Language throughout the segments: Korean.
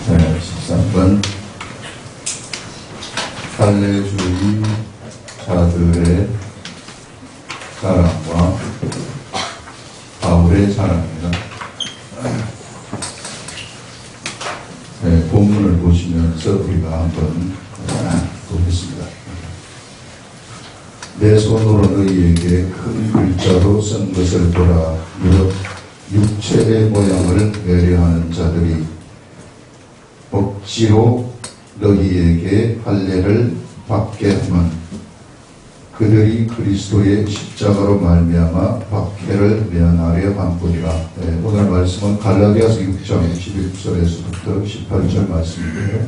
네, 13번 할례주의자들의 자랑과 바울의 자랑입니다. 네, 본문을 보시면서 우리가 한번 보겠습니다. 내 손으로 너희에게 큰 글자로 쓴 것을 보라. 무릇 육체의 모양을 배려하는 자들이 억지로 너희에게 할례를 받게 하면 그들이 그리스도의 십자가로 말미암아 박해를 면하려 함뿐이라. 네, 오늘 말씀은 갈라디아서 6장 11절에서부터 18절 말씀인데요.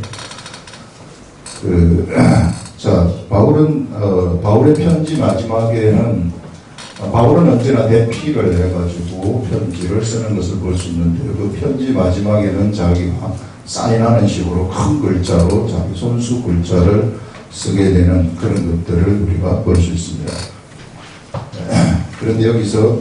자, 바울의 편지 마지막에는 바울은 언제나 대피를 해가지고 편지를 쓰는 것을 볼 수 있는데, 그 편지 마지막에는 자기가 사인하는 식으로 큰 글자로 자기 손수 글자를 쓰게 되는 그런 것들을 우리가 볼 수 있습니다. 그런데 여기서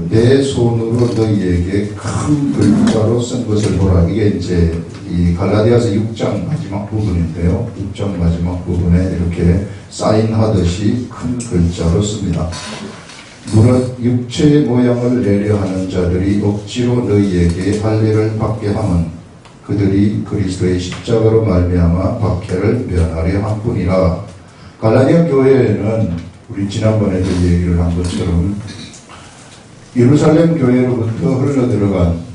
내 손으로 너희에게 큰 글자로 쓴 것을 보라. 이게 이제 이 갈라디아서 6장 마지막 부분인데요. 6장 마지막 부분에 이렇게 사인하듯이 큰 글자로 씁니다. 무릇 육체의 모양을 내려 하는 자들이 억지로 너희에게 할례를 받게 하면 그들이 그리스도의 십자가로 말미암아 박해를 면하려 함뿐이라. 갈라디아 교회에는 우리 지난번에도 얘기를 한 것처럼 예루살렘 교회로부터 흘러들어간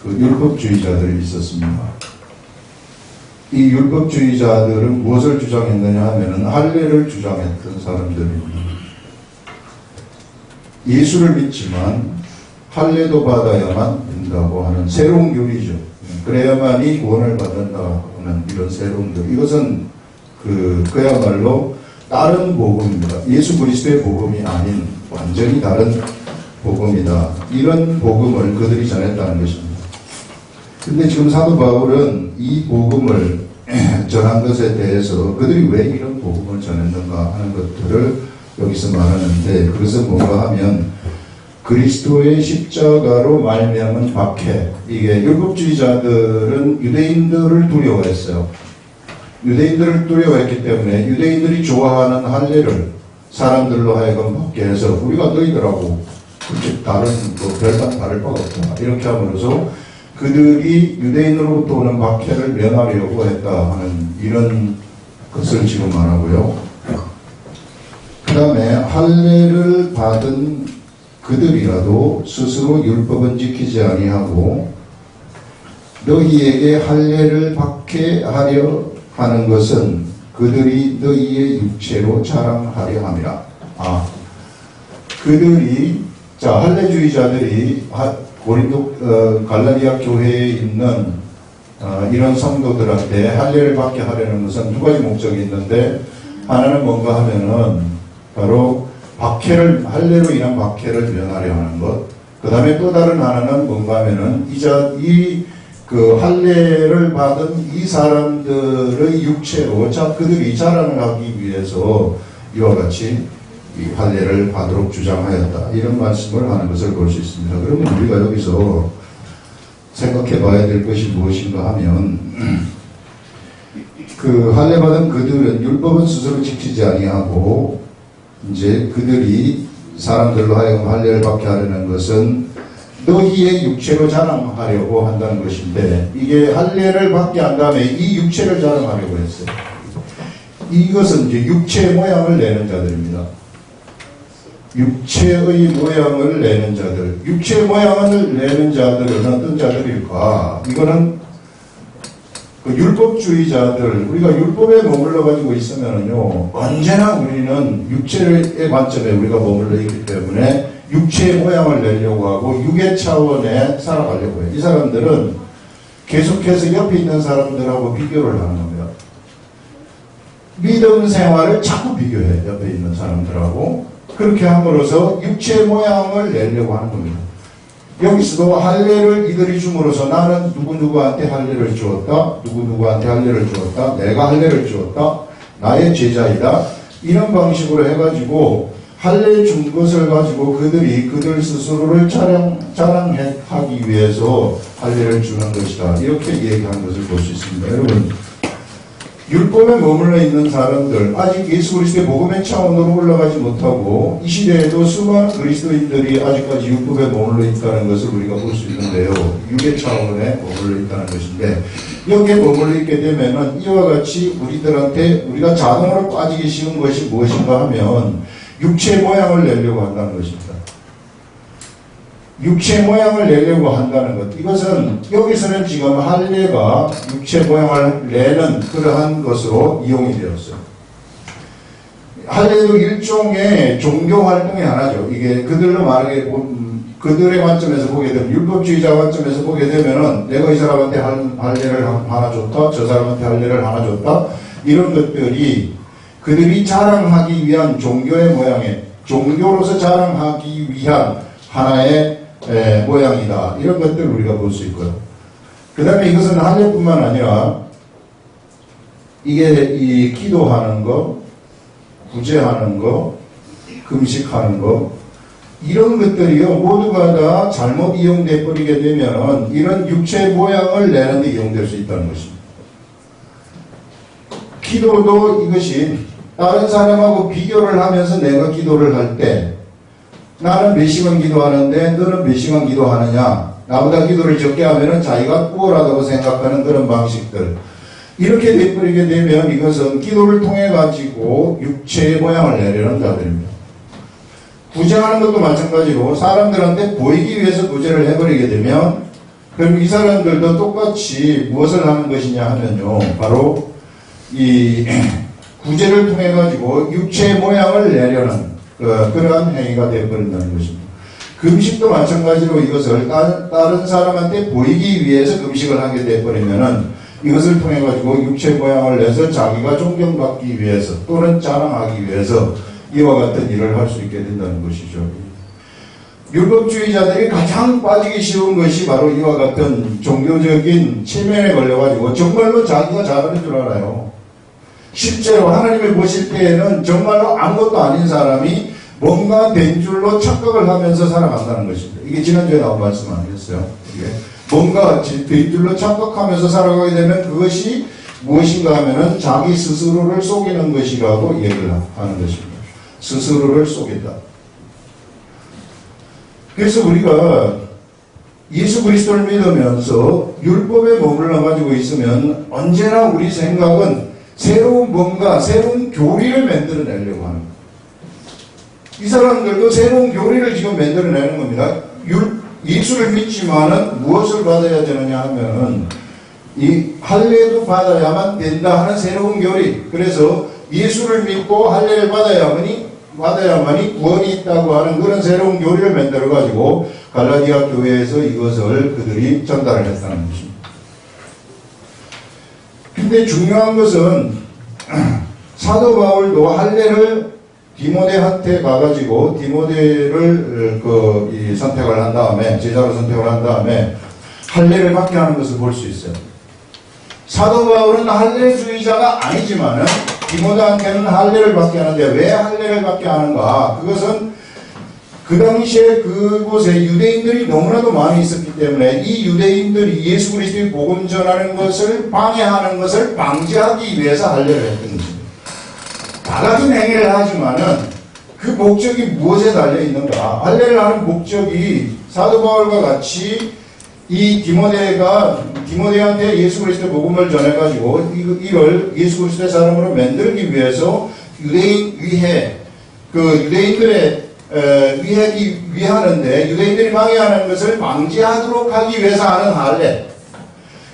그 율법주의자들이 있었습니다. 이 율법주의자들은 무엇을 주장했느냐 하면은 할례를 주장했던 사람들입니다. 예수를 믿지만 할례도 받아야만 된다고 하는 새로운 교리죠. 그래야만이 구원을 받는다고 하는 이런 새로운 교리. 이것은 그야말로 다른 복음입니다. 예수 그리스도의 복음이 아닌 완전히 다른 복음이다. 이런 복음을 그들이 전했다는 것입니다. 근데 지금 사도 바울은 이 복음을 전한 것에 대해서 그들이 왜 이런 복음을 전했는가 하는 것들을 여기서 말하는데, 그것은 뭔가 하면 그리스도의 십자가로 말미암은 박해. 이게 율법주의자들은 유대인들을 두려워했어요. 유대인들을 두려워했기 때문에 유대인들이 좋아하는 할례를 사람들로 하여금 받게 해서 우리가 너희들하고 다른 별반 다를 바가 없다 이렇게 함으로써 그들이 유대인으로부터 오는 박해를 면하려고 했다 하는 이런 것을 지금 말하고요. 그 다음에 할례를 받은 그들이라도 스스로 율법은 지키지 아니하고 너희에게 할례를 받게 하려 하는 것은 그들이 너희의 육체로 자랑하려 함이라. 그들이 할례주의자들이 고린도 갈라디아 교회에 있는 이런 성도들한테 할례를 받게 하려는 것은 두 가지 목적이 있는데, 하나는 뭔가 하면은 바로 할례로 인한 박해를 면하려 하는 것. 그 다음에 또 다른 하나는 뭔가 하면은 그 할례를 받은 이 사람들의 육체로 그들이 자랑을 하기 위해서 이와 같이 이 할례를 받도록 주장하였다. 이런 말씀을 하는 것을 볼 수 있습니다. 그러면 우리가 여기서 생각해 봐야 될 것이 무엇인가 하면, 그 할례 받은 그들은 율법은 스스로 지키지 아니하고 이제 그들이 사람들로 하여금 할례를 받게 하려는 것은 너희의 육체로 자랑하려고 한다는 것인데, 이게 할례를 받게 한 다음에 이 육체를 자랑하려고 했어요. 이것은 이제 육체의 모양을 내는 자들입니다. 육체의 모양을 내는 자들. 육체의 모양을 내는 자들은 어떤 자들일까? 이거는 그 율법주의자들, 우리가 율법에 머물러 가지고 있으면은요, 언제나 우리는 육체의 관점에 우리가 머물러 있기 때문에 육체의 모양을 내려고 하고 육의 차원에 살아가려고 해요. 이 사람들은 계속해서 옆에 있는 사람들하고 비교를 하는 겁니다. 믿음 생활을 자꾸 비교해, 옆에 있는 사람들하고. 그렇게 함으로써 육체의 모양을 내려고 하는 겁니다. 여기서도 할례를 이들이 줌으로써 나는 누구누구한테 할례를 주었다, 누구누구한테 할례를 주었다, 내가 할례를 주었다, 나의 제자이다, 이런 방식으로 해가지고 할례 준 것을 가지고 그들이 그들 스스로를 자랑하기 위해서 할례를 주는 것이다. 이렇게 얘기한 것을 볼 수 있습니다. 여러분, 율법에 머물러 있는 사람들, 아직 예수 그리스도의 복음의 차원으로 올라가지 못하고 이 시대에도 수많은 그리스도인들이 아직까지 율법에 머물러 있다는 것을 우리가 볼 수 있는데요. 육의 차원에 머물러 있다는 것인데, 여기에 머물러 있게 되면은 이와 같이 우리들한테 우리가 자동으로 빠지기 쉬운 것이 무엇인가 하면 육체 모양을 내려고 한다는 것입니다. 육체 모양을 내려고 한다는 것. 이것은 여기서는 지금 할례가 육체 모양을 내는 그러한 것으로 이용이 되었어요. 할례도 일종의 종교 활동의 하나죠. 이게 그들로 말하게 그들의 관점에서 보게 되면, 율법주의자 관점에서 보게 되면은 내가 이 사람한테 할례를 하나 줬다, 저 사람한테 할례를 하나 줬다, 이런 것들이 그들이 자랑하기 위한 종교의 모양에, 종교로서 자랑하기 위한 하나의 모양이다. 이런 것들을 우리가 볼 수 있고요. 그 다음에 이것은 할례뿐만 아니라 이게 이 기도하는 거, 구제하는 거, 금식하는 거, 이런 것들이요 모두가 다 잘못 이용돼 버리게 되면 이런 육체 모양을 내는 데 이용될 수 있다는 것입니다. 기도도 이것이 다른 사람하고 비교를 하면서 내가 기도를 할 때 나는 몇 시간 기도하는데 너는 몇 시간 기도하느냐, 나보다 기도를 적게 하면은 자기가 우월하다고 생각하는 그런 방식들, 이렇게 돼버리게 되면 이것은 기도를 통해 가지고 육체의 모양을 내려는 자들입니다. 구제하는 것도 마찬가지로 사람들한테 보이기 위해서 구제를 해버리게 되면 그럼 이 사람들도 똑같이 무엇을 하는 것이냐 하면요, 바로 이 구제를 통해 가지고 육체의 모양을 내려는 그러한 행위가 되어버린다는 것입니다. 금식도 마찬가지로 이것을 다른 사람한테 보이기 위해서 금식을 하게 되어버리면은 이것을 통해 가지고 육체 모양을 내서 자기가 존경받기 위해서 또는 자랑하기 위해서 이와 같은 일을 할 수 있게 된다는 것이죠. 율법주의자들이 가장 빠지기 쉬운 것이 바로 이와 같은 종교적인 체면에 걸려가지고 정말로 자기가 잘하는 줄 알아요. 실제로 하나님을 보실 때에는 정말로 아무것도 아닌 사람이 뭔가 된 줄로 착각을 하면서 살아간다는 것입니다. 이게 지난주에 나온 말씀 아니었어요? 이게 뭔가 된 줄로 착각하면서 살아가게 되면 그것이 무엇인가 하면은 자기 스스로를 속이는 것이라고 얘기를 하는 것입니다. 스스로를 속인다. 그래서 우리가 예수 그리스도를 믿으면서 율법에 머물러 가지고 있으면 언제나 우리 생각은 새로운 뭔가, 새로운 교리를 만들어내려고 하는 거예요. 이 사람들도 새로운 교리를 지금 만들어내는 겁니다. 예수를 믿지만은 무엇을 받아야 되느냐 하면은 이 할례도 받아야만 된다 하는 새로운 교리. 그래서 예수를 믿고 할례를 받아야만이 구원이 있다고 하는 그런 새로운 교리를 만들어 가지고 갈라디아 교회에서 이것을 그들이 전달을 했다는 것입니다. 근데 중요한 것은 사도 바울도 할례를 디모데한테 가가지고 디모데를 선택을 한 다음에, 제자로 선택을 한 다음에 할례를 받게 하는 것을 볼 수 있어요. 사도 바울은 할례주의자가 아니지만은 디모데한테는 할례를 받게 하는데 왜 할례를 받게 하는가? 그것은 그 당시에 그곳에 유대인들이 너무나도 많이 있었기 때문에 이 유대인들이 예수 그리스도의 복음 전하는 것을 방해하는 것을 방지하기 위해서 할례를 했던 것입니다. 다 같은 행위를 하지만은 그 목적이 무엇에 달려 있는가? 할례를 하는 목적이 사도 바울과 같이 이 디모데한테 예수 그리스도의 복음을 전해가지고 이걸 예수 그리스도의 사람으로 만들기 위해서 유대인들의 위하는데 유대인들이 방해하는 것을 방지하도록 하기 위해서 하는 할례.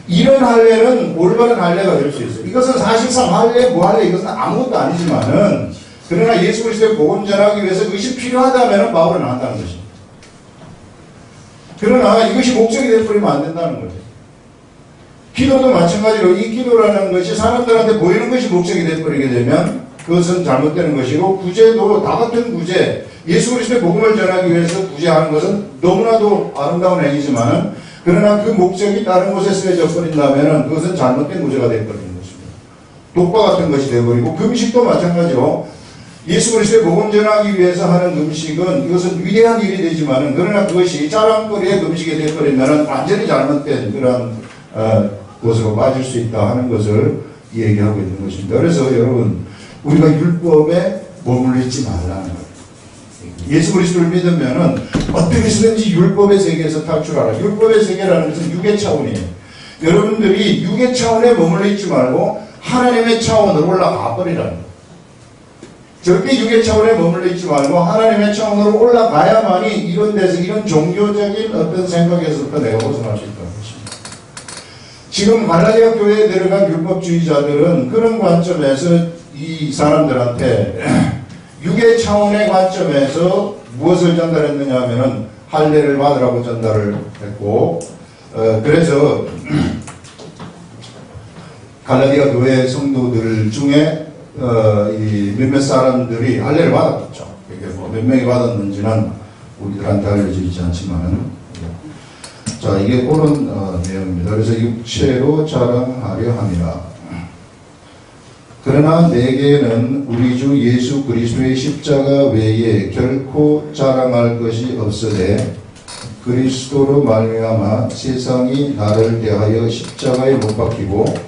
이런 할례는 올바른 할례가 될 수 있어요. 이것은 사실상 할례, 이것은 아무것도 아니지만은 그러나 예수 그리스도의 복음 전하기 위해서 그것이 필요하다면 바울은 한다는 것입니다. 그러나 이것이 목적이 되어버리면 안 된다는 거죠. 기도도 마찬가지로 이 기도라는 것이 사람들한테 보이는 것이 목적이 되어버리게 되면 그것은 잘못되는 것이고, 구제도 다 같은 구제, 예수 그리스도의 복음을 전하기 위해서 구제하는 것은 너무나도 아름다운 행위지만은 그러나 그 목적이 다른 곳에 쓰여져 버린다면 그것은 잘못된 구제가 되어버리는 것입니다. 독과 같은 것이 되어버리고, 금식도 마찬가지로 예수 그리스도의 복음 전하기 위해서 하는 금식은 이것은 위대한 일이 되지만은 그러나 그것이 자랑거리의 금식이 되어버리면 완전히 잘못된 그런 것으로 빠질 수 있다 하는 것을 얘기하고 있는 것입니다. 그래서 여러분 우리가 율법에 머물러 있지 말라는 거예요. 예수 그리스도를 믿으면은 어떻게 해서든지 율법의 세계에서 탈출하라. 율법의 세계라는 것은 육의 차원이에요. 여러분들이 육의 차원에 머물러 있지 말고 하나님의 차원으로 올라가 버리라는 거예요. 절대 육의 차원에 머물러 있지 말고 하나님의 차원으로 올라가야만이 이런 데서 이런 종교적인 어떤 생각에서부터 내가 벗어날 수 있다는 것입니다. 지금 갈라디아 교회에 들어간 율법주의자들은 그런 관점에서 이 사람들한테 육의 차원의 관점에서 무엇을 전달했느냐 하면은 할례를 받으라고 전달을 했고 그래서 갈라디아 교회 성도들 중에 이 몇몇 사람들이 할례를 받았죠. 이게 뭐 몇 명이 받았는지는 우리들한테 알려져 있지 않지만, 자 이게 그런 내용입니다. 그래서 육체로 자랑하려 함이라. 그러나 내게는 우리 주 예수 그리스도의 십자가 외에 결코 자랑할 것이 없으되 그리스도로 말미암아 세상이 나를 대하여 십자가에 못 박히고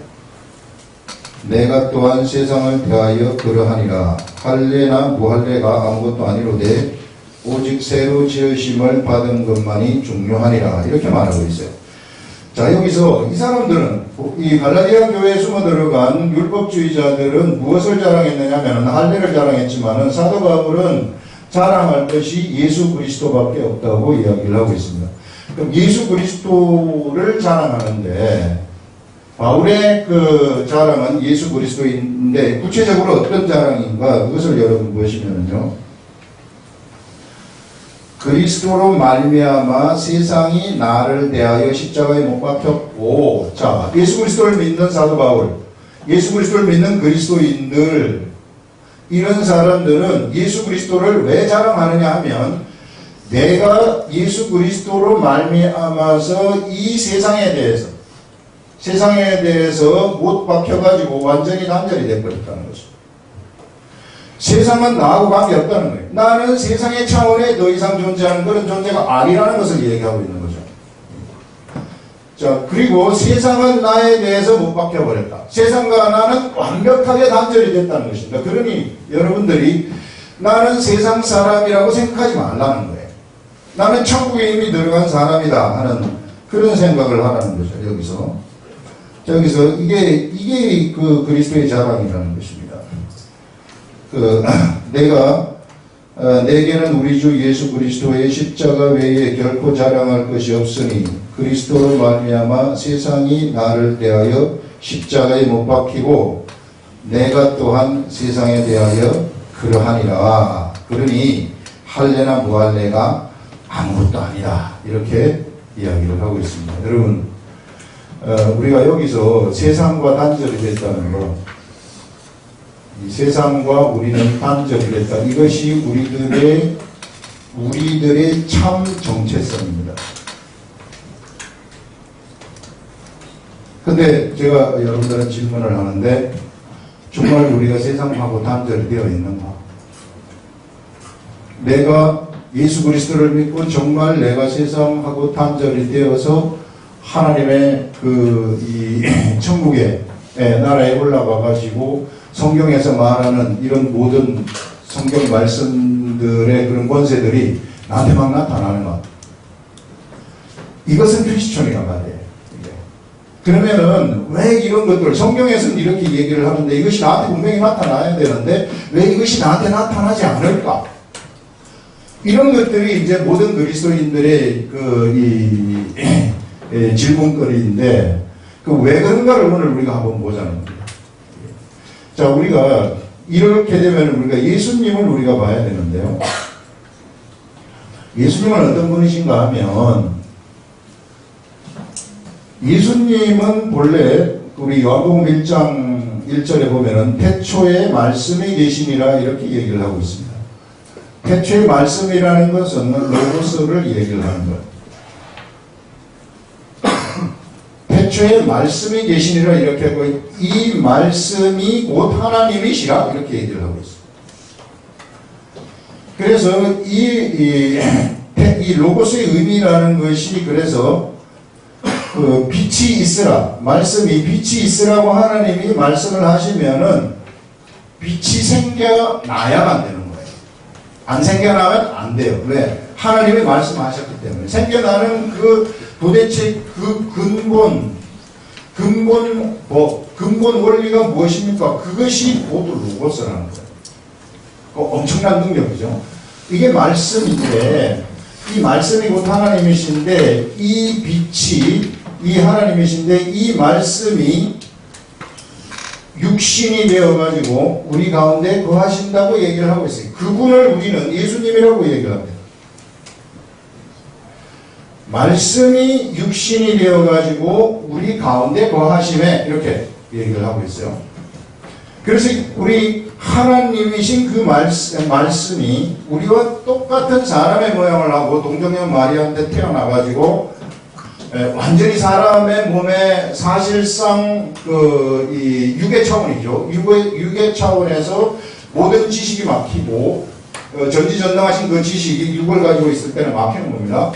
내가 또한 세상을 대하여 그러하니라. 할례나 무할례가 아무것도 아니로되 오직 새로 지으심을 받은 것만이 중요하니라. 이렇게 말하고 있어요. 자 여기서 이 사람들은 이 갈라디아 교회에 숨어 들어간 율법주의자들은 무엇을 자랑했느냐 하면 할례를 자랑했지만은 사도 바울은 자랑할 것이 예수 그리스도밖에 없다고 이야기를 하고 있습니다. 그럼 예수 그리스도를 자랑하는데 바울의 그 자랑은 예수 그리스도인데 구체적으로 어떤 자랑인가 그것을 여러분 보시면요. 그리스도로 말미암아 세상이 나를 대하여 십자가에 못 박혔고, 자 예수 그리스도를 믿는 사도 바울, 예수 그리스도를 믿는 그리스도인들 이런 사람들은 예수 그리스도를 왜 자랑하느냐 하면 내가 예수 그리스도로 말미암아서 이 세상에 대해서 못 박혀가지고 완전히 단절이 되어버렸다는 거죠. 세상은 나하고 관계없다는 거예요. 나는 세상의 차원에 더 이상 존재하는 그런 존재가 아니라는 것을 얘기하고 있는 거죠. 자, 그리고 세상은 나에 대해서 못 박혀버렸다. 세상과 나는 완벽하게 단절이 됐다는 것입니다. 그러니 여러분들이 나는 세상 사람이라고 생각하지 말라는 거예요. 나는 천국에 이미 들어간 사람이다 하는 그런 생각을 하라는 거죠. 여기서 이게 그 그리스도의 자랑이라는 것입니다. 내게는 우리 주 예수 그리스도의 십자가 외에 결코 자랑할 것이 없으니 그리스도로 말미암아 세상이 나를 대하여 십자가에 못 박히고 내가 또한 세상에 대하여 그러하니라. 그러니 할례나 무할례가 아무것도 아니다. 이렇게 이야기를 하고 있습니다. 여러분 우리가 여기서 세상과 단절이 됐다는 것, 이 세상과 우리는 단절이 됐다. 이것이 우리들의 참 정체성입니다. 근데 제가 여러분들은 질문을 하는데 정말 우리가 세상하고 단절이 되어 있는가? 내가 예수 그리스도를 믿고 정말 내가 세상하고 단절이 되어서 하나님의 이 천국의 나라에 올라가 가지고 성경에서 말하는 이런 모든 성경 말씀들의 그런 권세들이 나한테 막 나타나는 것. 이것은 크리스천이란 말이에요. 그러면은 왜 이런 것들 성경에서는 이렇게 얘기를 하는데 이것이 나한테 분명히 나타나야 되는데 왜 이것이 나한테 나타나지 않을까? 이런 것들이 이제 모든 그리스도인들의 질문거리인데 왜 그런가를 오늘 우리가 한번 보자는 겁니다. 자, 우리가 이렇게 되면 우리가 예수님을 우리가 봐야 되는데요. 예수님은 어떤 분이신가 하면 예수님은 본래 우리 요한복음 1장 1절에 보면은 태초에 말씀이 계시니라 이렇게 얘기를 하고 있습니다. 태초의 말씀이라는 것은 로고스를 얘기를 하는 거예요. 태초에 말씀이 계시니라 이렇게 하고 이 말씀이 곧 하나님이시라 이렇게 얘기를 하고 있습니다. 그래서 이 로고스의 의미라는 것이 그래서 그 빛이 있으라, 말씀이 빛이 있으라고 하나님이 말씀을 하시면은 빛이 생겨나야만 되는 거예요. 안 생겨나면 안 돼요. 왜? 하나님이 말씀하셨기 때문에. 생겨나는 그 도대체 그 근본 원리가 무엇입니까? 그것이 모두 로고스라는 거예요. 엄청난 능력이죠. 이게 말씀인데, 이 말씀이 곧 하나님이신데, 이 빛이 이 하나님이신데, 이 말씀이 육신이 되어가지고 우리 가운데 거하신다고 얘기를 하고 있어요. 그분을 우리는 예수님이라고 얘기를 합니다. 말씀이 육신이 되어가지고 우리 가운데 거하심에 이렇게 얘기를 하고 있어요. 그래서 우리 하나님이신 그 말씀이 우리와 똑같은 사람의 모양을 하고 동정녀 마리아한테 태어나가지고 완전히 사람의 몸에 사실상 이 육의 차원이죠. 육의 차원에서 모든 지식이 막히고 전지전능하신 그 지식이 육을 가지고 있을 때는 막히는 겁니다.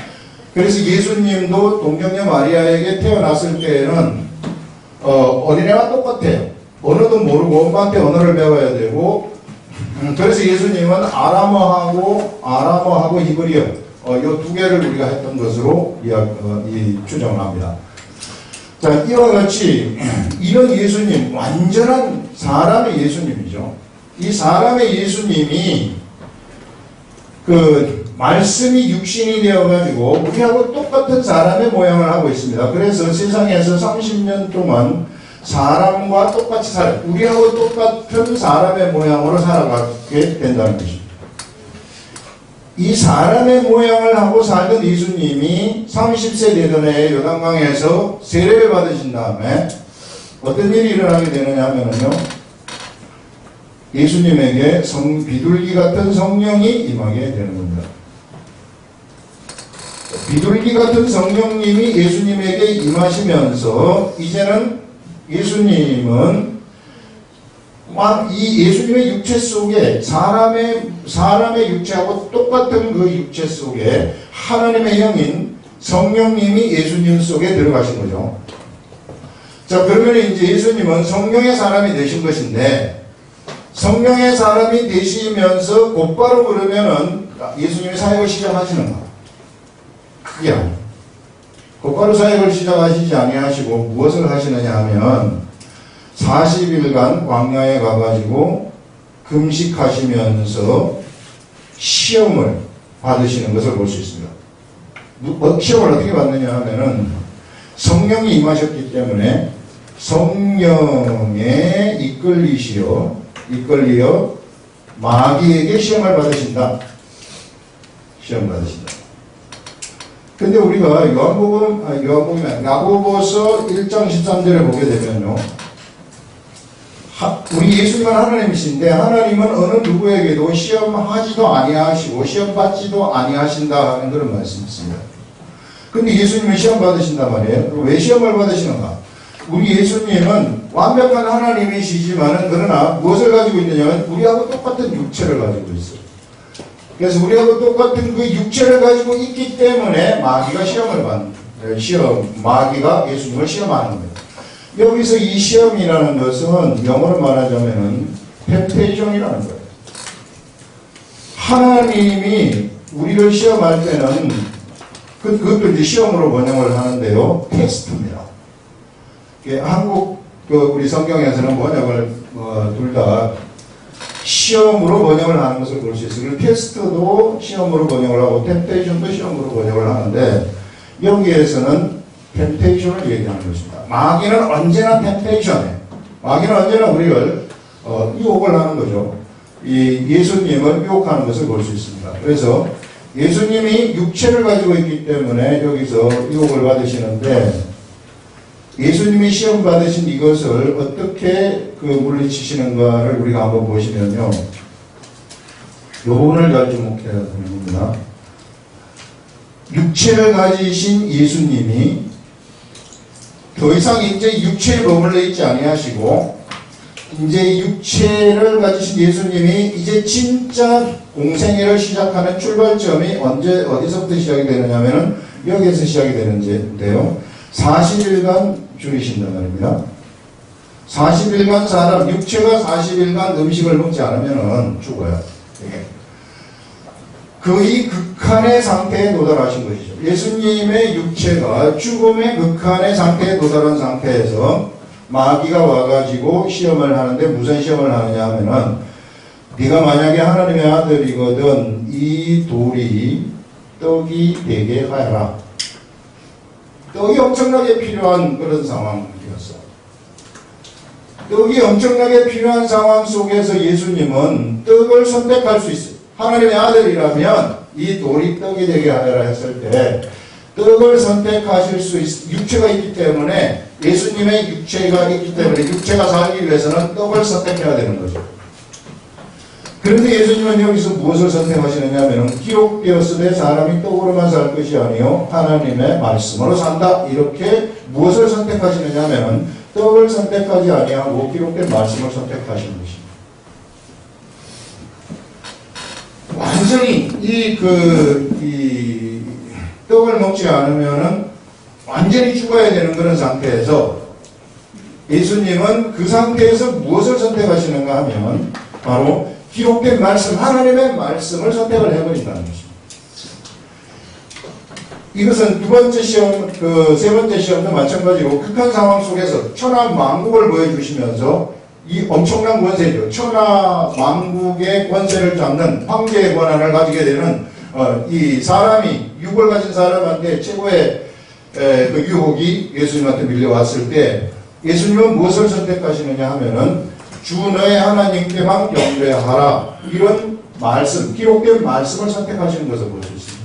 그래서 예수님도 동정녀 마리아에게 태어났을 때에는 어린애와 똑같아요. 언어도 모르고 엄마한테 언어를 배워야 되고 그래서 예수님은 아람어하고 히브리어 이 두 개를 우리가 했던 것으로 추정을 합니다. 자, 이와 같이 이런 예수님, 완전한 사람의 예수님이죠. 이 사람의 예수님이 그 말씀이 육신이 되어가지고 우리하고 똑같은 사람의 모양을 하고 있습니다. 그래서 세상에서 30년 동안 사람과 똑같이 우리하고 똑같은 사람의 모양으로 살아가게 된다는 것입니다. 이 사람의 모양을 하고 살던 예수님이 30세 되던 해에 요단강에서 세례를 받으신 다음에 어떤 일이 일어나게 되느냐 하면요, 예수님에게 비둘기 같은 성령이 임하게 되는 겁니다. 비둘기 같은 성령님이 예수님에게 임하시면서 이제는 예수님은 이 예수님의 육체 속에 사람의 육체하고 똑같은 그 육체 속에 하나님의 영인 성령님이 예수님 속에 들어가신 거죠. 자, 그러면 이제 예수님은 성령의 사람이 되신 것인데 성령의 사람이 되시면서 곧바로 그러면은 예수님이 사역을 시작하시는가? 그게 아니에요. 곧바로 사역을 시작하시지 아니하시고 무엇을 하시느냐 하면 40일간 광야에 가가지고 금식하시면서 시험을 받으시는 것을 볼 수 있습니다. 시험을 어떻게 받느냐 하면은 성령이 임하셨기 때문에 성령에 이끌리어 마귀에게 시험을 받으신다. 시험 받으신다. 근데 우리가 야고보서 1장 13절에 보게 되면요, 우리 예수님은 하나님이신데 하나님은 어느 누구에게도 시험하지도 아니하시고 시험받지도 아니하신다 하는 그런 말씀이 있습니다. 근데 예수님은 시험 받으신단 말이에요. 왜 시험을 받으시는가? 우리 예수님은 완벽한 하나님이시지만은 그러나 무엇을 가지고 있느냐면 우리하고 똑같은 육체를 가지고 있어요. 그래서 우리하고 똑같은 그 육체를 가지고 있기 때문에 마귀가 마귀가 예수님을 시험하는 겁니다. 여기서 이 시험이라는 것은 영어로 말하자면은 템테이션이라는 거예요. 하나님이 우리를 시험할 때는 그것도 이제 시험으로 번역을 하는데요, 테스트입니다. 한국 우리 성경에서는 번역을 둘 다 시험으로 번역을 하는 것을 볼 수 있어요. 테스트도 시험으로 번역을 하고 템테이션도 시험으로 번역을 하는데 여기에서는 템테이션을 얘기하는 것입니다. 마귀는 언제나 템테이션에, 마귀는 언제나 우리를 유혹을 하는 거죠. 이 예수님을 유혹하는 것을 볼 수 있습니다. 그래서 예수님이 육체를 가지고 있기 때문에 여기서 유혹을 받으시는데 예수님이 시험 받으신 이것을 어떻게 물리치시는가를 우리가 한번 보시면요, 이 부분을 잘 주목해야 되는 겁니다. 육체를 가지신 예수님이 더 이상 이제 육체에 머물러 있지 아니하시고 이제 육체를 가지신 예수님이 이제 진짜 공생애를 시작하는 출발점이 어디서부터 시작이 되느냐면은 여기에서 시작이 되는데요. 40일간 줄이신단 말입니다. 40일간 사람, 육체가 40일간 음식을 먹지 않으면은 죽어요. 거의 극한의 상태에 도달하신 것이죠. 예수님의 육체가 죽음의 극한의 상태에 도달한 상태에서 마귀가 와가지고 시험을 하는데 무슨 시험을 하느냐 하면은 네가 만약에 하나님의 아들이거든 이 돌이 떡이 되게 하여라. 떡이 엄청나게 필요한 그런 상황이었어. 떡이 엄청나게 필요한 상황 속에서 예수님은 떡을 선택할 수 있어요. 하나님의 아들이라면 이 돌이 떡이 되게 하여라 했을 때 떡을 선택하실 수 육체가 있기 때문에 예수님의 육체가 있기 때문에 육체가 살기 위해서는 떡을 선택해야 되는 거죠. 그런데 예수님은 여기서 무엇을 선택하시느냐 하면 기록되었으되 사람이 떡으로만 살 것이 아니요 하나님의 말씀으로 산다. 이렇게 무엇을 선택하시느냐 하면 떡을 선택하지 아니하고 기록된 말씀을 선택하시는 것입니다. 완전히 이 떡을 먹지 않으면은 완전히 죽어야 되는 그런 상태에서 예수님은 그 상태에서 무엇을 선택하시는가 하면 바로 기록된 말씀, 하나님의 말씀을 선택을 해버린다는 것입니다. 이것은 두 번째 시험, 세 번째 시험도 마찬가지로 극한 상황 속에서 천하 만국을 보여주시면서 이 엄청난 권세죠. 천하 만국의 권세를 잡는 황제의 권한을 가지게 되는 이 사람이 육을 가진 사람한테 최고의 그 유혹이 예수님한테 밀려왔을 때 예수님은 무엇을 선택하시느냐 하면은 주 너의 하나님께만 경배하라. 이런 말씀, 기록된 말씀을 선택하시는 것을 볼 수 있습니다.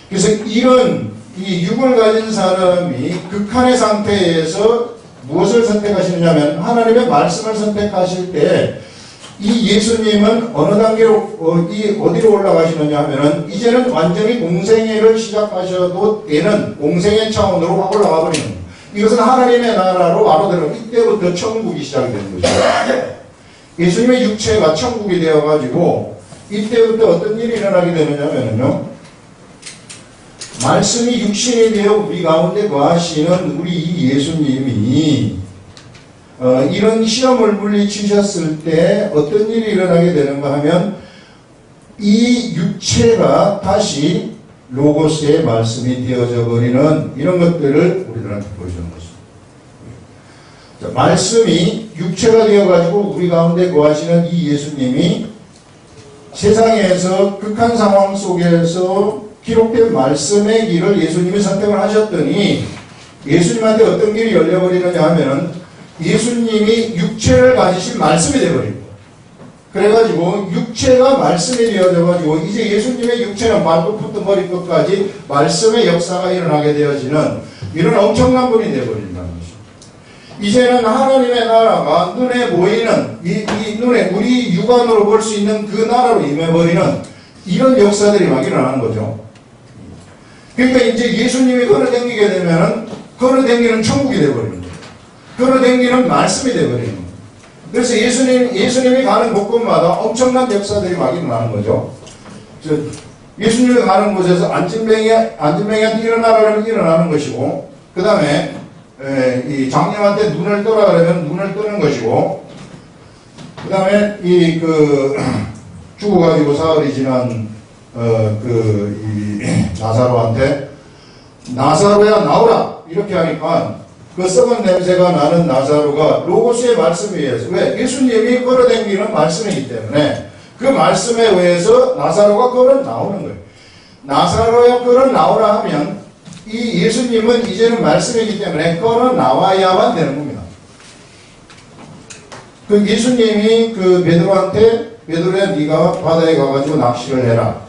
그래서 이런 이 육을 가진 사람이 극한의 상태에서 무엇을 선택하시느냐 하면 하나님의 말씀을 선택하실 때 이 예수님은 어느 단계로 어디로 올라가시느냐 하면은 이제는 완전히 공생애를 시작하셔도 되는 공생애 차원으로 확 올라가 버리는 거예요. 이것은 하나님의 나라로 바로 들어가 이때부터 천국이 시작이 되는 것이죠. 예수님의 육체가 천국이 되어가지고 이때부터 어떤 일이 일어나게 되느냐면요. 말씀이 육신이 되어 우리 가운데 거하시는 우리 이 예수님이 이런 시험을 물리치셨을 때 어떤 일이 일어나게 되는가 하면 이 육체가 다시 로고스의 말씀이 되어져 버리는 이런 것들을 우리들한테 보여주는 것입니다. 자, 말씀이 육체가 되어가지고 우리 가운데 거하시는 이 예수님이 세상에서 극한 상황 속에서 기록된 말씀의 길을 예수님이 선택을 하셨더니 예수님한테 어떤 길이 열려버리느냐 하면은 예수님이 육체를 가지신 말씀이 되어버립니다. 그래가지고 육체가 말씀이 되어져가지고 이제 예수님의 육체는 발끝부터 머리끝까지 말씀의 역사가 일어나게 되어지는 이런 엄청난 분이 되어버린다는 것입니다. 이제는 하나님의 나라가 눈에 보이는 이 눈에 우리 육안으로 볼 수 있는 그 나라로 임해버리는 이런 역사들이 막 일어나는 거죠. 그러니까 이제 예수님이 걸어다니게 되면은 걸어다니는 천국이 되어버리는 거예요. 걸어다니는 말씀이 되어버리는 거예요. 그래서 예수님이 가는 곳곳마다 엄청난 역사들이 막 일어나는 거죠. 예수님이 가는 곳에서 안진뱅이한테 일어나라면 일어나는 것이고, 그 다음에 이 장녀한테 눈을 떠라 그러면 눈을 뜨는 것이고, 그 다음에 죽어가지고 사흘이 지난 나사로한테 나사로야 나오라 이렇게 하니까 그 썩은 냄새가 나는 나사로가 로고스의 말씀에 의해서 왜? 예수님이 걸어다니는 말씀이기 때문에 그 말씀에 의해서 나사로가 걸어 나오는 거예요. 나사로야 걸어 나오라 하면 이 예수님은 이제는 말씀이기 때문에 걸어 나와야만 되는 겁니다. 그 예수님이 그 베드로한테 베드로야 네가 바다에 가가지고 낚시를 해라.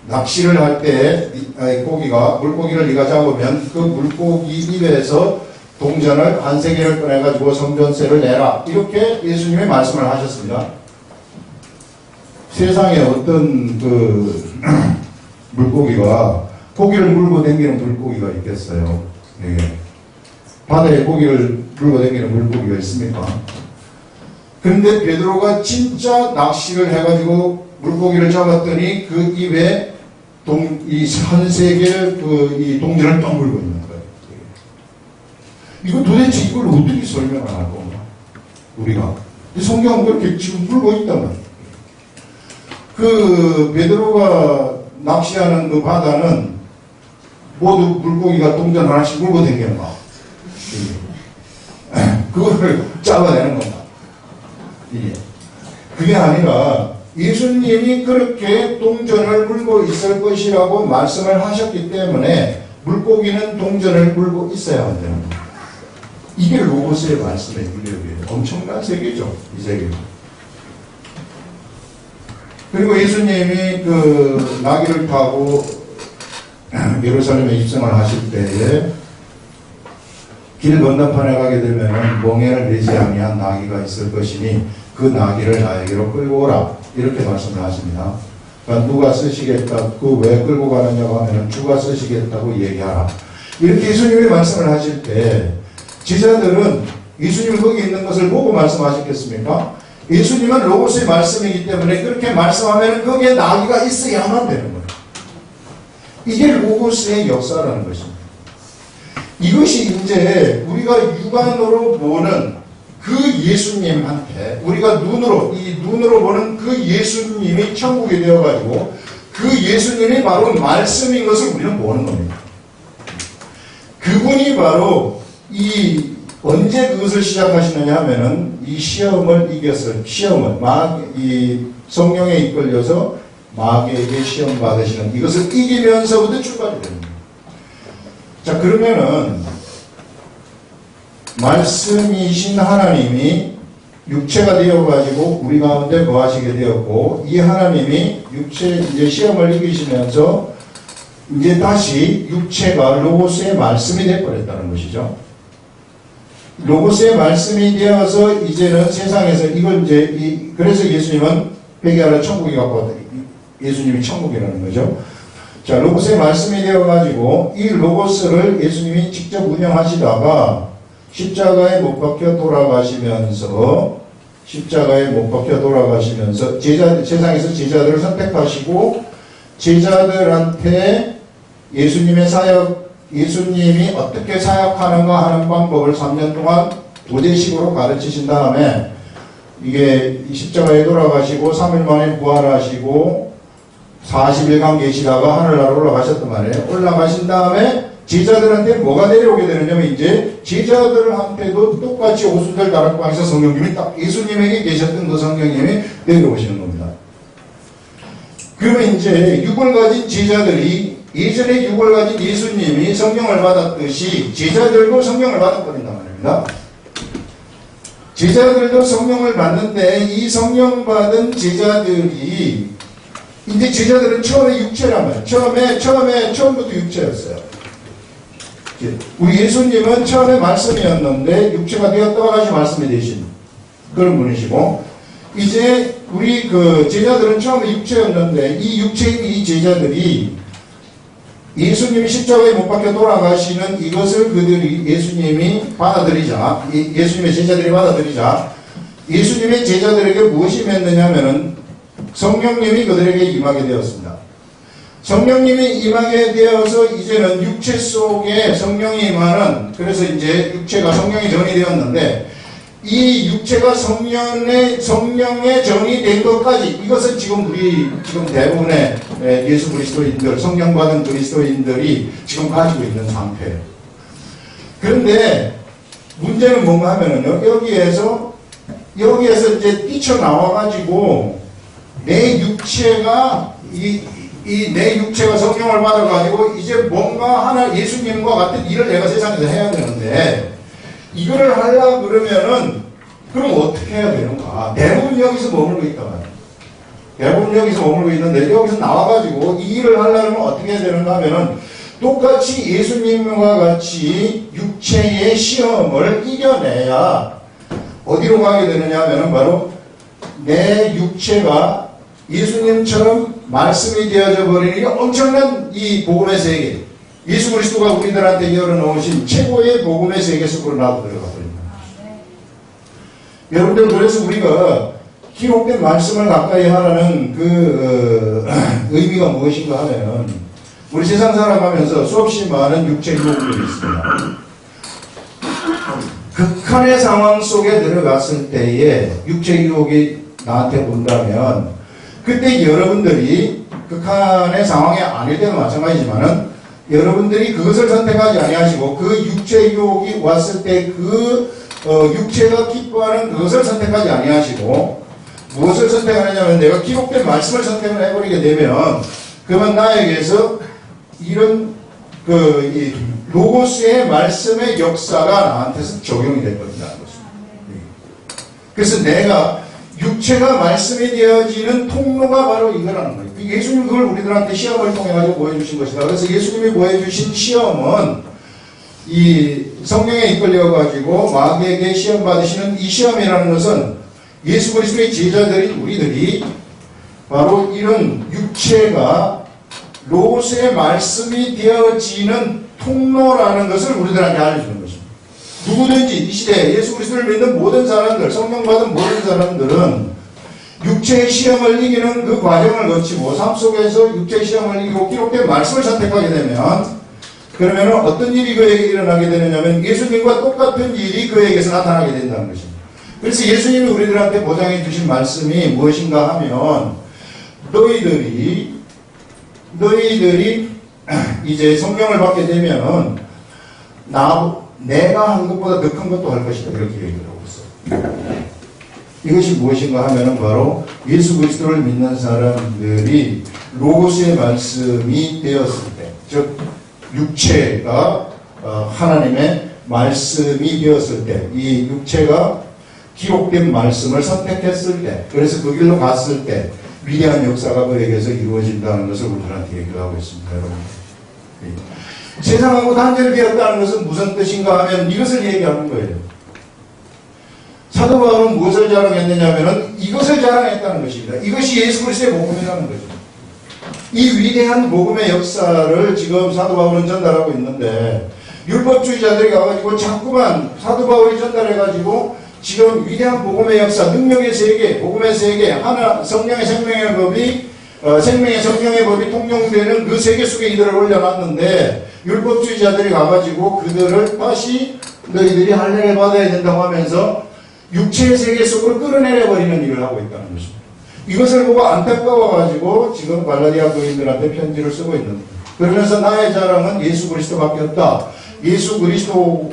낚시를 할 때 물고기를 네가 잡으면 그 물고기 입에서 동전을 한 세 개를 꺼내가지고 성전세를 내라. 이렇게 예수님이 말씀을 하셨습니다. 세상에 어떤 물고기가 고기를 물고 다니는 물고기가 있겠어요. 네. 바다에 고기를 물고 다니는 물고기가 있습니까? 그런데 베드로가 진짜 낚시를 해가지고 물고기를 잡았더니 그 입에 이 한세계 이 동전을 딱 물고 있는 거예요. 이거 도대체 이걸 어떻게 설명을 하고 우리가 이 성경은 그렇게 지금 물고 있단 말이에요. 그 베드로가 낚시하는 그 바다는 모두 물고기가 동전 하나씩 물고 다니는 거. 그거를 잡아내는 건가? 그게 아니라 예수님이 그렇게 동전을 물고 있을 것이라고 말씀을 하셨기 때문에 물고기는 동전을 물고 있어야 한다는 거예요. 이게 로고스의 말씀의 능력이에요. 엄청난 세계죠. 이 세계. 그리고 예수님이 그 나귀를 타고 예루살렘에 입성을 하실 때에 길 건너편에 가게 되면 멍에를 내지 아니한 나귀가 있을 것이니 그 나귀를 나에게로 끌고 오라 이렇게 말씀을 하십니다. 그러니까 누가 쓰시겠다 그 왜 끌고 가느냐고 하면 주가 쓰시겠다고 얘기하라 이렇게 예수님이 말씀을 하실 때 제자들은 예수님이 거기 있는 것을 보고 말씀하셨겠습니까? 예수님은 로고스의 말씀이기 때문에 그렇게 말씀하면 거기에 나귀가 있어야만 되는 거예요. 이게 로고스의 역사라는 것입니다. 이것이 이제 우리가 육안으로 보는 그 예수님한테 우리가 눈으로 보는 그 예수님이 천국이 되어가지고 그 예수님이 바로 말씀인 것을 우리는 보는 겁니다. 그분이 바로 언제 그것을 시작하시느냐 하면은 이 시험을 이겨서 이 성령에 이끌려서 마귀에게 시험 받으시는 이것을 이기면서부터 출발이 됩니다. 자, 그러면은 말씀이신 하나님이 육체가 되어가지고 우리 가운데 거하시게 되었고 이 하나님이 이제 시험을 이기시면서 이제 다시 육체가 로고스의 말씀이 되어버렸다는 것이죠. 로고스의 말씀이 되어서 이제는 세상에서 이걸 이제 그래서 예수님은 회개하라 천국이 갖고 예수님이 천국이라는 거죠. 자, 로고스의 말씀이 되어가지고 이 로고스를 예수님이 직접 운영하시다가 십자가에 못 박혀 돌아가시면서 세상에서 제자들을 선택하시고 제자들한테 예수님이 어떻게 사역하는가 하는 방법을 3년 동안 도제식으로 가르치신 다음에 이게 십자가에 돌아가시고 3일 만에 부활하시고 40일간 계시다가 하늘나라로 올라가셨단 말이에요. 올라가신 다음에 제자들한테 뭐가 내려오게 되느냐면 이제 제자들한테도 똑같이 오순절 다락방에서 성령님이 딱 예수님에게 계셨던 그 성령님이 내려오시는 겁니다. 그러면 이제 육을 가진 제자들이 예전에 육을 가진 예수님이 성령을 받았듯이 제자들도 성령을 받아버린단 말입니다. 제자들도 성령을 받는데 이 성령 받은 제자들이 이제 제자들은 처음에 육체란 말이에요. 처음부터 육체였어요. 우리 예수님은 처음에 말씀이었는데 육체가 되었다가 다시 말씀이 되신 그런 분이시고 이제 우리 그 제자들은 처음에 육체였는데 이 육체인 이 제자들이 예수님이 십자가에 못 박혀 돌아가시는 이것을 그들이 예수님이 받아들이자 예수님의 제자들이 받아들이자 예수님의 제자들에게 무엇이 맺느냐면은 성령님이 그들에게 임하게 되었습니다. 성령님이 임하게 되어서 이제는 육체 속에 성령이 임하는 그래서 이제 육체가 성령의 전이 되었는데 이 육체가 성령의 전이 된 것까지 이것은 지금 대부분의 예수 그리스도인들 성령 받은 그리스도인들이 지금 가지고 있는 상태예요. 그런데 문제는 뭔가 하면은요 여기에서 이제 뛰쳐나와가지고 내 육체가 내 육체가 성령을 받아가지고 이제 뭔가 하나 예수님과 같은 일을 내가 세상에서 해야 되는데 이거를 하려고 그러면은 그럼 어떻게 해야 되는가? 대부분 여기서 머물고 있단 말이에요. 대부분 여기서 머물고 있는데 여기서 나와가지고 이 일을 하려면 어떻게 해야 되는가 하면은 똑같이 예수님과 같이 육체의 시험을 이겨내야 어디로 가게 되느냐 하면은 바로 내 육체가 예수님처럼 말씀이 되어져 버리니 엄청난 이 복음의 세계 예수 그리스도가 우리들한테 열어놓으신 최고의 복음의 세계 속으로 나도 들어가 버립니다. 여러분들, 그래서 우리가 기록된 말씀을 가까이 하라는 그 의미가 무엇인가 하면, 우리 세상 살아가면서 수없이 많은 육체 유혹들이 있습니다. 극한의 상황 속에 들어갔을 때에 육체 유혹이 나한테 온다면, 그때 여러분들이 극한의 상황이 아닐 때도 마찬가지지만은 여러분들이 그것을 선택하지 아니하시고 그 육체 유혹이 왔을 때 그 육체가 기뻐하는 그것을 선택하지 아니하시고 무엇을 선택하느냐면, 내가 기록된 말씀을 선택을 해버리게 되면 그러면 나에게서 이런 이 로고스의 말씀의 역사가 나한테서 적용이 될 것이라는 것입니다. 그래서 내가 육체가 말씀이 되어지는 통로가 바로 이거라는 거예요. 예수님 그걸 우리들한테 시험을 통해 가지고 보여주신 것이다. 그래서 예수님이 보여주신 시험은 이 성령에 이끌려 가지고 마귀에게 시험 받으시는 이 시험이라는 것은 예수 그리스도의 제자들인 우리들이 바로 이런 육체가 로고스의 말씀이 되어지는 통로라는 것을 우리들한테 알려주는 것입니다. 누구든지 이 시대에 예수 그리스도를 믿는 모든 사람들, 성령 받은 모든 사람들은 육체의 시험을 이기는 그 과정을 거치고 삶 속에서 육체의 시험을 이기고 기록된 말씀을 선택하게 되면, 그러면 어떤 일이 그에게 일어나게 되느냐면 예수님과 똑같은 일이 그에게서 나타나게 된다는 것입니다. 그래서 예수님이 우리들한테 보장해 주신 말씀이 무엇인가 하면, 너희들이 이제 성령을 받게 되면 내가 한 것보다 더 큰 것도 할 것이다, 이렇게 얘기를 하고 있어요. 이것이 무엇인가 하면은 바로 예수 그리스도를 믿는 사람들이 로고스의 말씀이 되었을 때, 즉 육체가 하나님의 말씀이 되었을 때, 이 육체가 기록된 말씀을 선택했을 때, 그래서 그 길로 갔을 때 위대한 역사가 그에게서 이루어진다는 것을 우리들한테 얘기를 하고 있습니다, 여러분. 세상하고 단절이 되었다는 것은 무슨 뜻인가 하면 이것을 얘기하는 거예요. 사도 바울은 무엇을 자랑했느냐면 이것을 자랑했다는 것입니다. 이것이 예수 그리스도의 복음이라는 거죠. 이 위대한 복음의 역사를 지금 사도 바울은 전달하고 있는데, 율법주의자들이 가가지고 자꾸만 사도 바울이 전달해가지고 지금 위대한 복음의 역사, 능력의 세계, 복음의 세계, 하나 성령의 생명의 법이 생명의 성령의 법이 통용되는 그 세계 속에 이들을 올려놨는데, 율법주의자들이 가가지고 그들을 다시 너희들이 할례를 받아야 된다고 하면서 육체의 세계 속으로 끌어내려버리는 일을 하고 있다는 것입니다. 이것을 보고 안타까워가지고 지금 갈라디아 교인들한테 편지를 쓰고 있는 거예요. 그러면서 나의 자랑은 예수 그리스도밖에 없다. 예수 그리스도가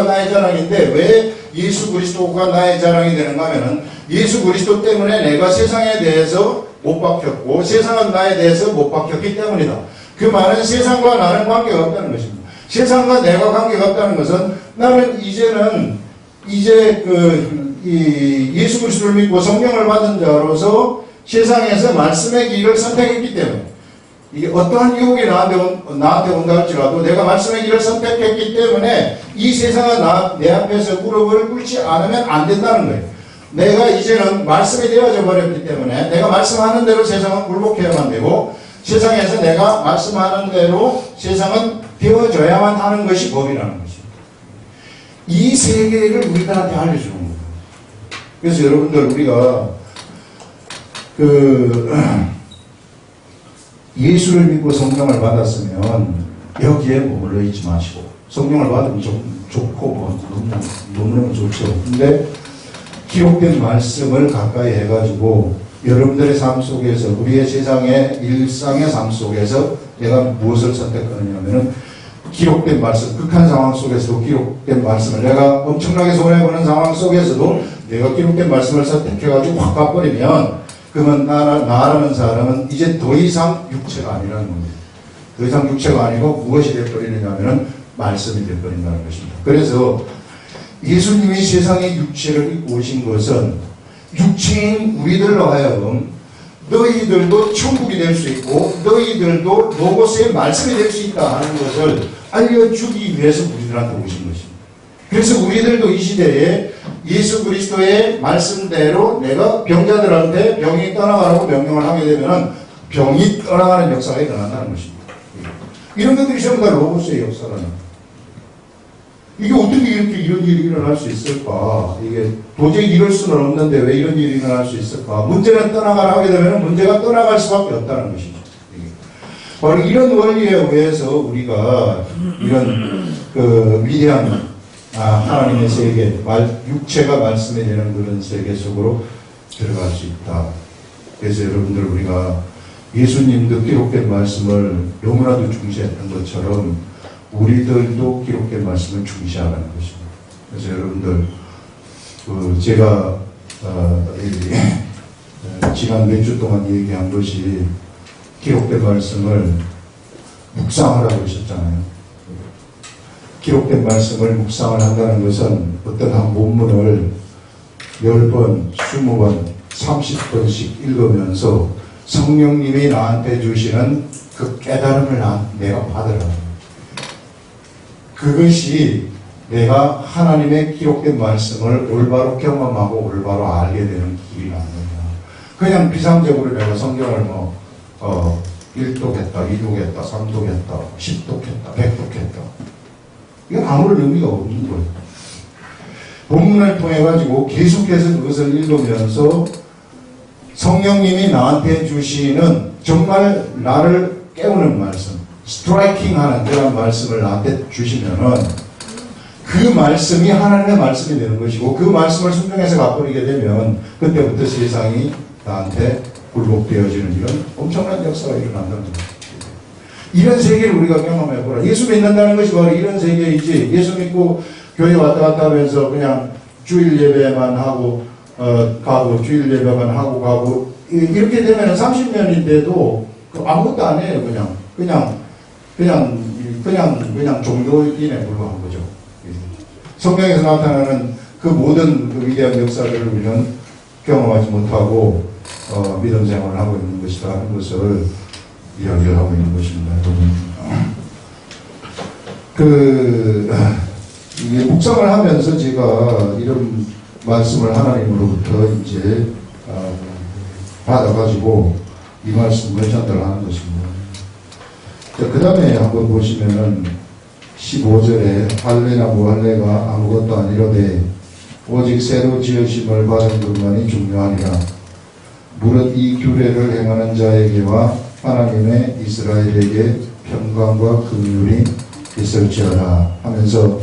나의 자랑인데 왜 예수 그리스도가 나의 자랑이 되는가 하면은, 예수 그리스도 때문에 내가 세상에 대해서 못 박혔고 세상은 나에 대해서 못 박혔기 때문이다. 그 말은 세상과 나는 관계가 없다는 것입니다. 세상과 내가 관계가 없다는 것은 나는 이제 예수 그리스도를 믿고 성령을 받은 자로서 세상에서 말씀의 길을 선택했기 때문에, 이게 어떠한 유혹이 나한테 온다 할지라도 내가 말씀의 길을 선택했기 때문에 이 세상은 내 앞에서 무릎을 꿇지 않으면 안 된다는 거예요. 내가 이제는 말씀이 되어져 버렸기 때문에 내가 말씀하는 대로 세상은 굴복해야만 되고, 세상에서 내가 말씀하는 대로 세상은 되어져야만 하는 것이 법이라는 것입니다. 이 세계를 우리들한테 알려주는 거예요. 그래서 여러분들, 우리가 예수를 믿고 성령을 받았으면 여기에 머물러 있지 마시고, 성령을 받으면 좋고 너무너무 좋죠. 근데 기록된 말씀을 가까이 해가지고 여러분들의 삶 속에서, 우리의 세상의 일상의 삶 속에서 내가 무엇을 선택하느냐 하면은 기록된 말씀, 극한 상황 속에서도 기록된 말씀을, 내가 엄청나게 손해보는 상황 속에서도 내가 기록된 말씀을 선택해가지고 확 가버리면, 그러면 나라는 사람은 이제 더 이상 육체가 아니라는 겁니다. 더 이상 육체가 아니고 무엇이 되어버리느냐 하면은 말씀이 되어버린다는 것입니다. 그래서 예수님이 세상에 육체를 입고 오신 것은 육체인 우리들로 하여금 너희들도 천국이 될 수 있고 너희들도 로고스의 말씀이 될 수 있다 하는 것을 알려주기 위해서 우리들한테 오신 것입니다. 그래서 우리들도 이 시대에 예수 그리스도의 말씀대로 내가 병자들한테 병이 떠나가라고 명령을 하게 되면 병이 떠나가는 역사가 일어난다는 것입니다. 이런 것들이 전부 다 로고스의 역사라는. 이게 어떻게 이렇게 이런 일이 일어날 수 있을까? 이게 도저히 이럴 수는 없는데 왜 이런 일이 일어날 수 있을까? 문제는 떠나가라 하게 되면 문제가 떠나갈 수밖에 없다는 것이죠. 이게. 바로 이런 원리에 의해서 우리가 이런 그 위대한 하나님의 세계, 육체가 말씀이 되는 그런 세계 속으로 들어갈 수 있다. 그래서 여러분들 우리가 예수님도 기록된 말씀을 너무나도 중시했던 것처럼 우리들도 기록된 말씀을 중시하라는 것입니다. 그래서 여러분들 제가 지난 몇 주 동안 얘기한 것이 기록된 말씀을 묵상하라고 하셨잖아요. 기록된 말씀을 묵상을 한다는 것은 어떤 한 본문을 10번, 20번, 30번씩 읽으면서 성령님이 나한테 주시는 그 깨달음을 내가 받으라. 그것이 내가 하나님의 기록된 말씀을 올바로 경험하고 올바로 알게 되는 길이 아니냐. 그냥 비상적으로 내가 성경을 1독했다, 2독했다, 3독했다, 10독했다, 100독했다. 이건 아무런 의미가 없는 거예요. 본문을 통해 가지고 계속해서 그것을 읽으면서 성령님이 나한테 주시는 정말 나를 깨우는 말씀, 스트라이킹하는 그런 말씀을 나한테 주시면은 그 말씀이 하나님의 말씀이 되는 것이고 그 말씀을 순종해서 갚아버리게 되면 그때부터 세상이 나한테 굴복되어지는 이런 엄청난 역사가 일어난다는 거예요. 이런 세계를 우리가 경험해보라. 예수 믿는다는 것이 바로 이런 세계이지. 예수 믿고 교회 왔다 갔다 하면서 그냥 주일 예배만 하고 가고 주일 예배만 하고 가고 이렇게 되면 30년인데도 아무것도 안 해요. 그냥 종교인에 불과한 거죠. 성경에서 나타나는 그 모든 그 위대한 역사들을 우리는 경험하지 못하고 믿음 생활을 하고 있는 것이다 하는 것을 이야기를 하고 있는 것입니다. 이게 묵상을 하면서 제가 이런 말씀을 하나님으로부터 이제 받아가지고 이 말씀을 전달하는 것입니다. 그 다음에 한번 보시면은 15절에 할례나 무할례가 아무것도 아니로되 오직 새로 지으심을 받은 것만이 중요하니라. 무릇 이 규례를 행하는 자에게와 하나님의 이스라엘에게 평강과 긍휼이 있을지어다 하면서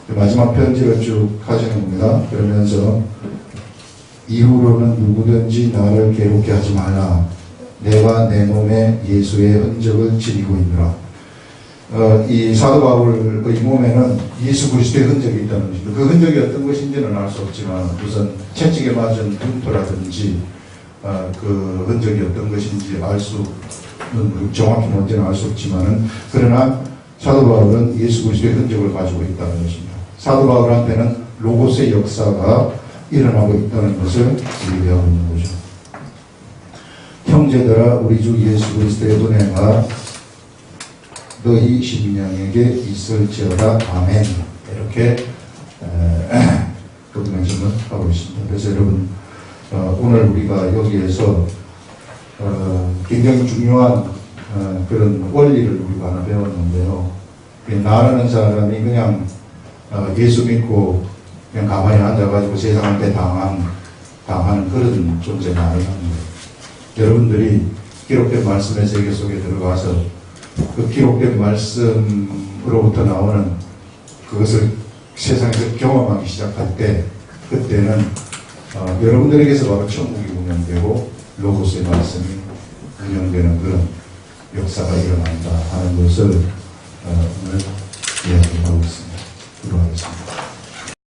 마지막 편지를 쭉 하시는 겁니다. 그러면서 이후로는 누구든지 나를 괴롭게 하지 말라. 내가 내 몸에 예수의 흔적을 지니고 있노라. 이 사도 바울의 몸에는 예수 그리스도의 흔적이 있다는 것입니다. 그 흔적이 어떤 것인지는 알 수 없지만 우선 채찍에 맞은 분토라든지 그 흔적이 어떤 것인지 알 수는 정확히 뭔지는 알 수 없지만은 그러나 사도 바울은 예수 그리스도의 흔적을 가지고 있다는 것입니다. 사도 바울한테는 로고스의 역사가 일어나고 있다는 것을 얘기하고 있는 거죠. 형제들아 우리 주 예수 그리스도의 은혜가 너희 심령에게 있을지어다. 아멘. 이렇게 그 말씀을 하고 있습니다. 그래서 여러분 오늘 우리가 여기에서 굉장히 중요한 그런 원리를 우리가 하나 배웠는데요. 나라는 사람이 그냥 예수 믿고 그냥 가만히 앉아가지고 세상한테 당하는 그런 존재가 아니랍니다. 여러분들이 기록된 말씀의 세계 속에 들어가서 그 기록된 말씀으로부터 나오는 그것을 세상에서 경험하기 시작할 때 그때는 여러분들에게서 바로 천국이 운영되고 로고스의 말씀이 운영되는 그런 역사가 일어난다 하는 것을 오늘